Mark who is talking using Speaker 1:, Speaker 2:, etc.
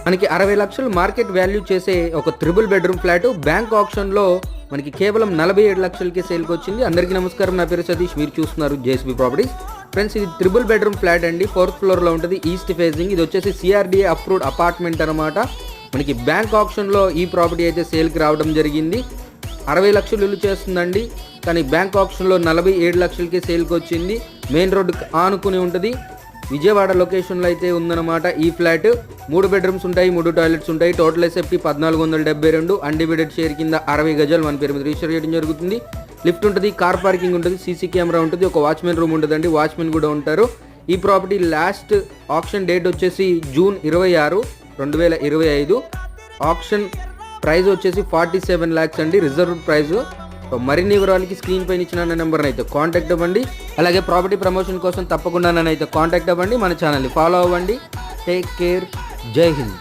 Speaker 1: మనకి 60 లక్షలు market value చేసే ఒక త్రిబుల్ బెడ్రూమ్ ఫ్లాట్ బ్యాంక్ ఆప్షన్లో మనకి కేవలం 47 లక్షలకి సేల్కి వచ్చింది. అందరికీ నమస్కారం, నా పేరు సతీష్, మీరు చూస్తున్నారు జేఎస్బీ ప్రాపర్టీస్. ఫ్రెండ్స్, ఇది త్రిబుల్ బెడ్రూమ్ ఫ్లాట్ అండి, 4th ఫ్లోర్లో ఉంటుంది, ఈస్ట్ ఫేజింగ్. ఇది వచ్చేసి సిఆర్డీఏ అప్రూవ్డ్ అపార్ట్మెంట్ అనమాట. మనకి బ్యాంక్ ఆప్షన్లో ఈ ప్రాపర్టీ అయితే సేల్కి రావడం జరిగింది. 60 లక్షలు విలువ చేస్తుందండి, కానీ బ్యాంక్ ఆప్షన్లో 47 లక్షలకి సేల్కి వచ్చింది. మెయిన్ రోడ్డు ఆనుకుని ఉంటుంది, విజయవాడ లొకేషన్లో అయితే ఉందన్నమాట. ఈ ఫ్లాట్ 3 బెడ్రూమ్స్ ఉంటాయి, 3 టాయిలెట్స్ ఉంటాయి. Total SFT 1472. అన్డివైడెడ్ షేర్ కింద 60 గజాలు మన పేరు మీద రిజిస్టర్ చేయడం జరుగుతుంది. లిఫ్ట్ ఉంటుంది, కార్ పార్కింగ్ ఉంటుంది, సీసీ కెమెరా ఉంటుంది, ఒక వాచ్మెన్ రూమ్ ఉంటుందండి, వాచ్మెన్ కూడా ఉంటారు. ఈ ప్రాపర్టీ లాస్ట్ ఆప్షన్ డేట్ వచ్చేసి జూన్ 26, 2025. ఆప్షన్ ప్రైస్ వచ్చేసి 47 lakhs అండి, రిజర్వ్డ్ ప్రైస్. మరిన్ని వివరాలకి స్క్రీన్ పైన ఇచ్చిన నెంబర్ని అయితే కాంటాక్ట్ అవ్వండి. అలాగే ప్రాపర్టీ ప్రమోషన్ కోసం తప్పకుండా నన్ను అయితే కాంటాక్ట్ అవ్వండి. మన ఛానల్ని ఫాలో అవ్వండి. టేక్ కేర్, జై హింద్.